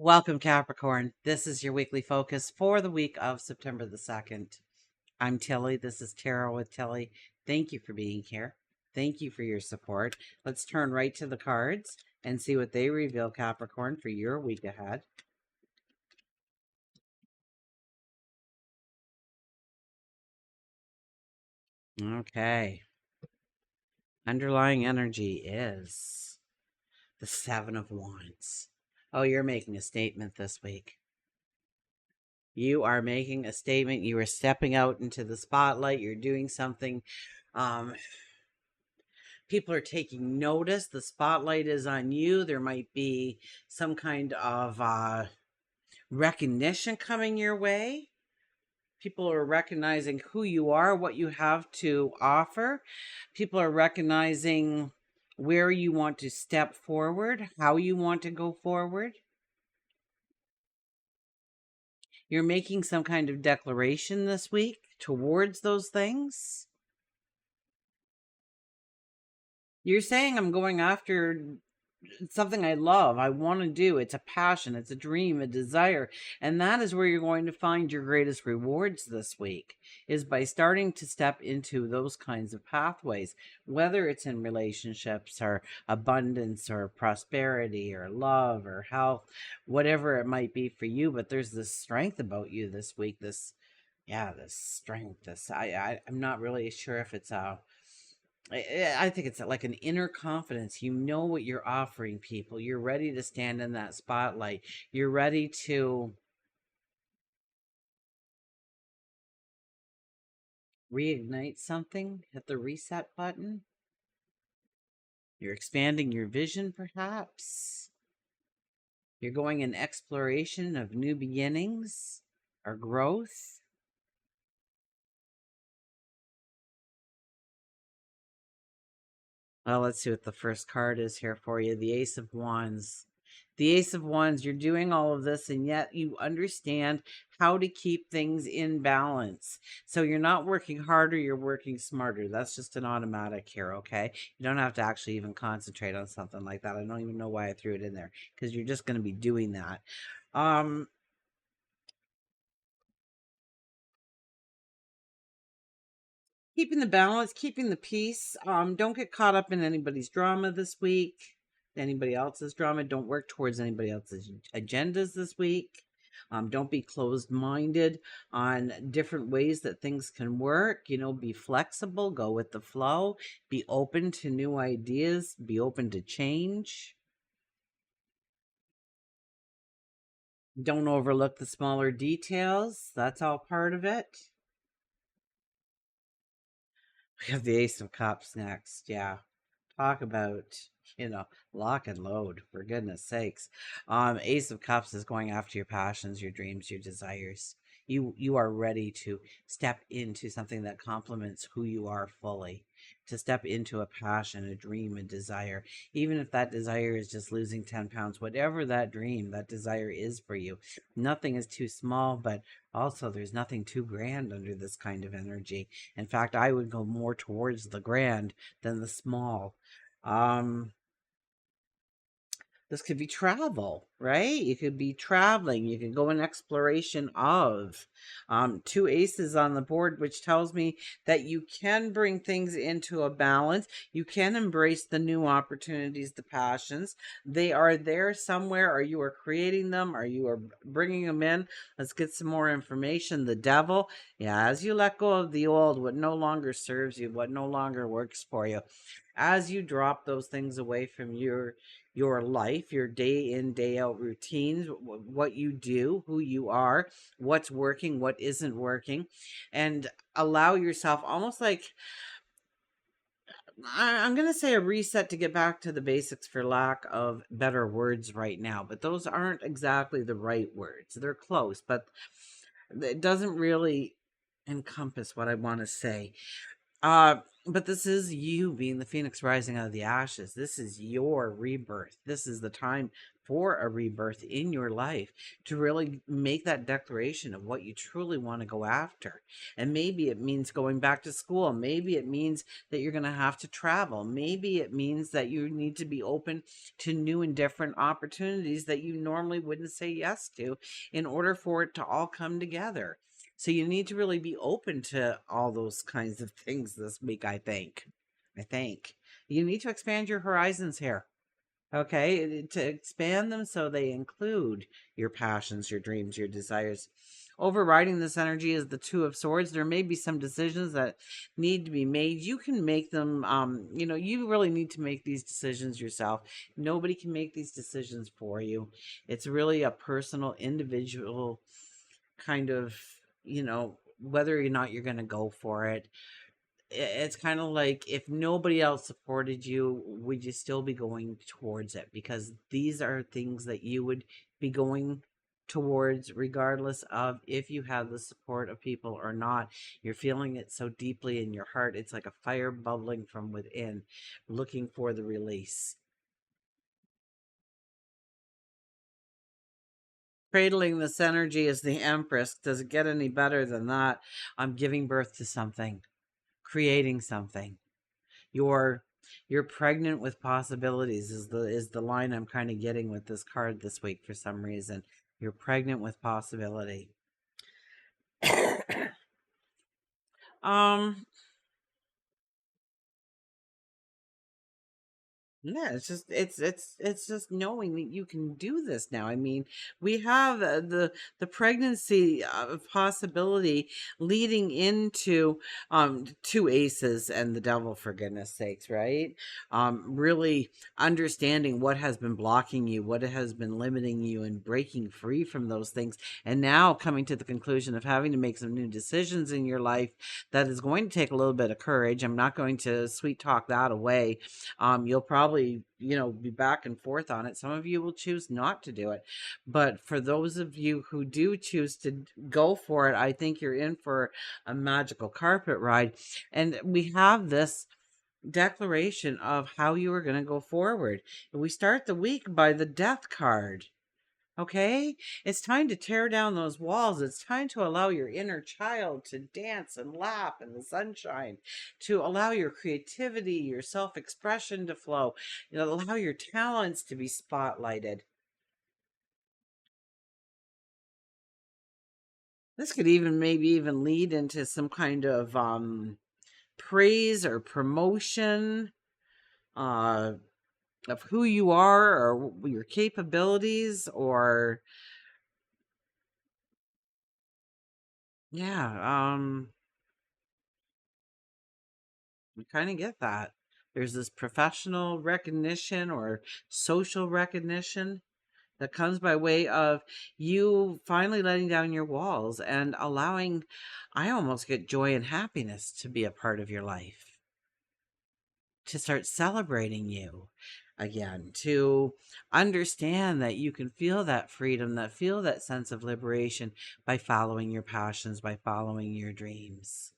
Welcome, Capricorn. This is your weekly focus for the week of September the 2nd. I'm Tilly. This is Tarot with Tilly. Thank you for being here. Thank you for your support. Let's turn right to the cards and see what they reveal, Capricorn, for your week ahead. Okay. Underlying energy is the Seven of Wands. Oh, you're making a statement this week. You are making a statement. You are stepping out into the spotlight. You're doing something. People are taking notice. The spotlight is on you. There might be some kind of recognition coming your way. People are recognizing who you are, what you have to offer. People are recognizing where you want to step forward, how you want to go forward. You're making some kind of declaration this week towards those things. You're saying, I'm going after something I love, I want to do. It's a passion, it's a dream, a desire. And that is where you're going to find your greatest rewards this week, is by starting to step into those kinds of pathways, whether it's in relationships or abundance or prosperity or love or health, whatever it might be for you. But there's this strength about you this week, this strength, I'm not really sure if it's I think it's like an inner confidence. You know what you're offering people. You're ready to stand in that spotlight. You're ready to reignite something, hit the reset button. You're expanding your vision, perhaps. You're going in exploration of new beginnings or growth. Well, let's see what the first card is here for you. The Ace of Wands. The Ace of Wands, you're doing all of this, and yet you understand how to keep things in balance. So you're not working harder, you're working smarter. That's just an automatic here, okay? You don't have to actually even concentrate on something like that. I don't even know why I threw it in there, because you're just going to be doing that. Keeping the balance, keeping the peace. Don't get caught up in anybody's drama this week, anybody else's drama. Don't work towards anybody else's agendas this week. Don't be closed-minded on different ways that things can work. You know, be flexible, go with the flow, be open to new ideas, be open to change. Don't overlook the smaller details. That's all part of it. We have the Ace of Cups next. Yeah. Talk about, lock and load, for goodness sakes. Ace of Cups is going after your passions, your dreams, your desires. You are ready to step into something that complements who you are fully, to step into a passion, a dream, a desire. Even if that desire is just losing 10 pounds, whatever that dream, that desire is for you. Nothing is too small, but also there's nothing too grand under this kind of energy. In fact, I would go more towards the grand than the small. um this could be travel, right? You could be traveling. You could go in exploration of. Two aces on the board, which tells me that you can bring things into a balance. You can embrace the new opportunities, the passions. They are there somewhere, or you are creating them, or you are bringing them in. Let's get some more information. The Devil. Yeah, as you let go of the old, what no longer serves you, what no longer works for you, as you drop those things away from your life, your day in, day out routines, what you do, who you are, what's working, what isn't working, and allow yourself almost like, I'm going to say a reset to get back to the basics, for lack of better words right now, but those aren't exactly the right words. They're close, but it doesn't really encompass what I want to say. Uh, but this is you being the phoenix rising out of the ashes. This is your rebirth. This is the time for a rebirth in your life to really make that declaration of what you truly want to go after. And maybe it means going back to school. Maybe it means that you're going to have to travel. Maybe it means that you need to be open to new and different opportunities that you normally wouldn't say yes to in order for it to all come together. So you need to really be open to all those kinds of things this week, I think. I think. You need to expand your horizons here. Okay? To expand them so they include your passions, your dreams, your desires. Overriding this energy is the Two of Swords. There may be some decisions that need to be made. You can make them, you really need to make these decisions yourself. Nobody can make these decisions for you. It's really a personal, individual kind of, whether or not you're going to go for it. It's kind of like, if nobody else supported you, would you still be going towards it? Because these are things that you would be going towards regardless of if you have the support of people or not. You're feeling it so deeply in your heart. It's like a fire bubbling from within, looking for the release. Cradling this energy is the Empress. Does it get any better than that? I'm giving birth to something, creating something. You're you're pregnant with possibilities is the line I'm kind of getting with this card this week for some reason. You're pregnant with possibility. um Yeah, it's just knowing that you can do this now. I mean, we have the pregnancy possibility leading into two aces and the devil, for goodness sakes, right? Really understanding what has been blocking you, what has been limiting you, and breaking free from those things, and now coming to the conclusion of having to make some new decisions in your life that is going to take a little bit of courage. I'm not going to sweet talk that away. You'll probably, be back and forth on it. Some of you will choose not to do it. But for those of you who do choose to go for it, I think you're in for a magical carpet ride. And we have this declaration of how you are going to go forward. And we start the week by the death card. Okay? It's time to tear down those walls. It's time to allow your inner child to dance and laugh in the sunshine, to allow your creativity, your self expression to flow, allow your talents to be spotlighted. This could even maybe even lead into some kind of praise or promotion uh, of who you are or your capabilities or, yeah. I kind of get that. There's this professional recognition or social recognition that comes by way of you finally letting down your walls and allowing, I almost get joy and happiness to be a part of your life, to start celebrating you again, to understand that you can feel that freedom, that feel that sense of liberation by following your passions, by following your dreams.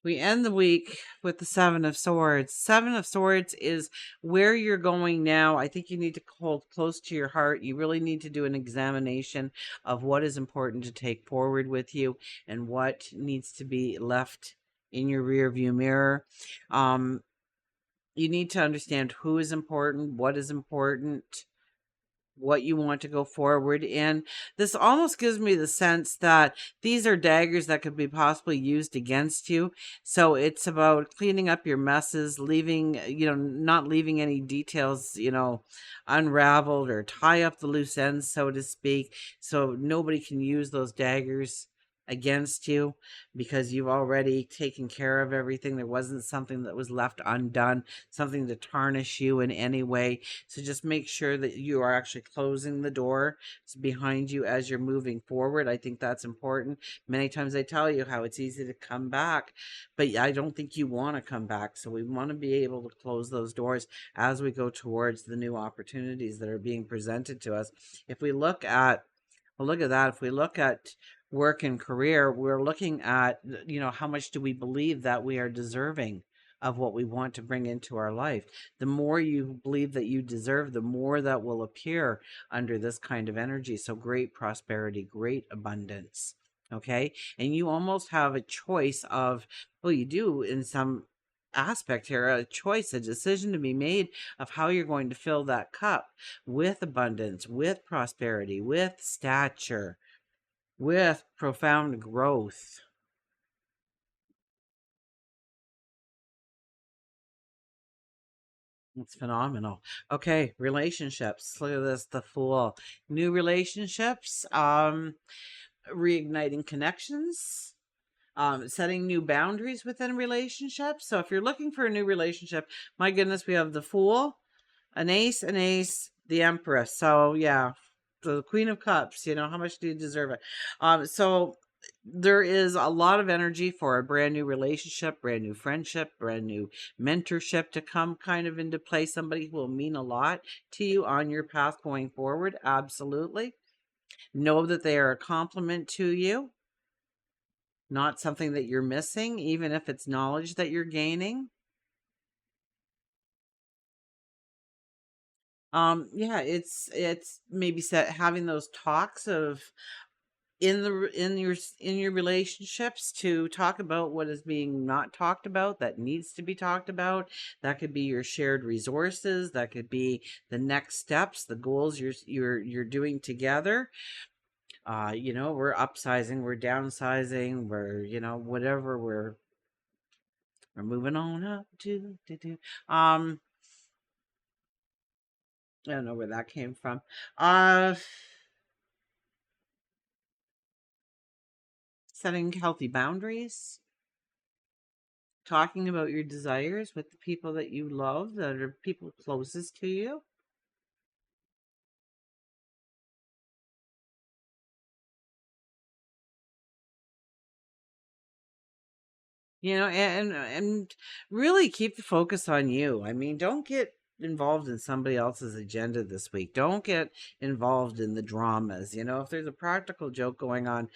We end the week with the Seven of Swords. Seven of Swords is where you're going now. I think you need to hold close to your heart. You really need to do an examination of what is important to take forward with you and what needs to be left in your rear view mirror. Um, you need to understand who is important, what is important, what you want to go forward in. This almost gives me the sense that these are daggers that could be possibly used against you. So it's about cleaning up your messes, leaving, not leaving any details, unraveled, or tie up the loose ends, so to speak, so nobody can use those daggers against you because you've already taken care of everything. There wasn't something that was left undone, something to tarnish you in any way. So just make sure that you are actually closing the door behind you as you're moving forward. I think that's important. Many times I tell you how it's easy to come back, but I don't think you want to come back. So we want to be able to close those doors as we go towards the new opportunities that are being presented to us. If we look at, well, look at that. If we look at work and career, we're looking at, how much do we believe that we are deserving of what we want to bring into our life. The more you believe that you deserve, the more that will appear under this kind of energy. So great prosperity, great abundance. Okay. And you almost have a choice of, well, you do in some aspect here, a choice, a decision to be made of how you're going to fill that cup with abundance, with prosperity, with stature, with profound growth. It's phenomenal. Okay, relationships. Look at this, the Fool. New relationships, reigniting connections, setting new boundaries within relationships. So if you're looking for a new relationship, my goodness, we have the Fool, an ace, the Empress. So yeah, the Queen of Cups. How much do you deserve it? So there is a lot of energy for a brand new relationship, brand new friendship, brand new mentorship to come kind of into play. Somebody who will mean a lot to you on your path going forward. Absolutely. Know that they are a compliment to you, not something that you're missing, even if it's knowledge that you're gaining. Yeah, it's maybe having those talks of in your relationships to talk about what is being not talked about that needs to be talked about. That could be your shared resources, that could be the next steps, the goals you're doing together. We're upsizing, we're downsizing, we're whatever, we're moving on up to. I don't know where that came from. uh Setting healthy boundaries, talking about your desires with the people that you love, that are people closest to you. And really keep the focus on you. I mean, don't get involved in somebody else's agenda this week. Don't get involved in the dramas. If there's a practical joke going on,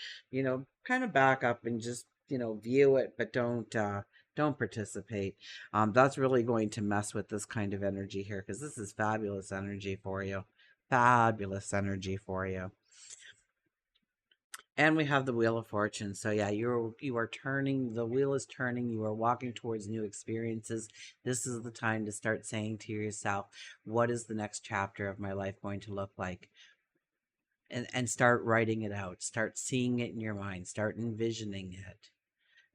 kind of back up and just, view it, but don't participate. That's really going to mess with this kind of energy here, because this is fabulous energy for you. Fabulous energy for you. And we have the Wheel of Fortune. So yeah, you are turning, the wheel is turning, you are walking towards new experiences. This is the time to start saying to yourself, what is the next chapter of my life going to look like? And start writing it out. Start seeing it in your mind. Start envisioning it.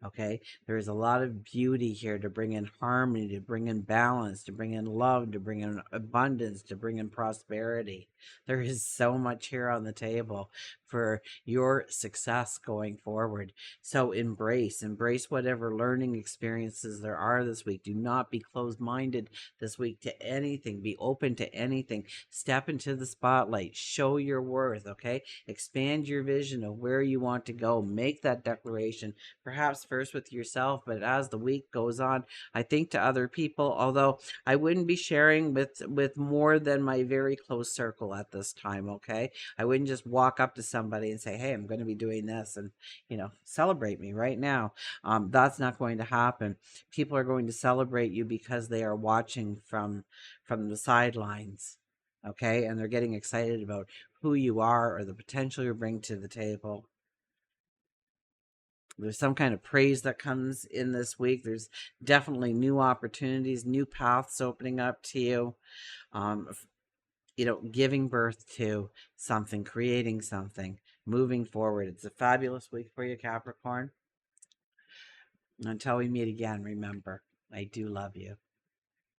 Okay, there's a lot of beauty here to bring in harmony, to bring in balance, to bring in love, to bring in abundance, to bring in prosperity. There is so much here on the table for your success going forward. So embrace whatever learning experiences there are this week. Do not be closed minded this week to anything. Be open to anything. Step into the spotlight. Show your worth. Okay, expand your vision of where you want to go. Make that declaration, perhaps first with yourself, but as the week goes on, I think to other people, although I wouldn't be sharing with more than my very close circle at this time. Okay, I wouldn't just walk up to somebody and say, hey, I'm going to be doing this, and celebrate me right now. That's not going to happen. People are going to celebrate you because they are watching from the sidelines. Okay, and they're getting excited about who you are or the potential you bring to the table. There's some kind of praise that comes in this week. There's definitely new opportunities, new paths opening up to you. Um, Giving birth to something, creating something, moving forward. It's a fabulous week for you, Capricorn. Until we meet again, remember, I do love you.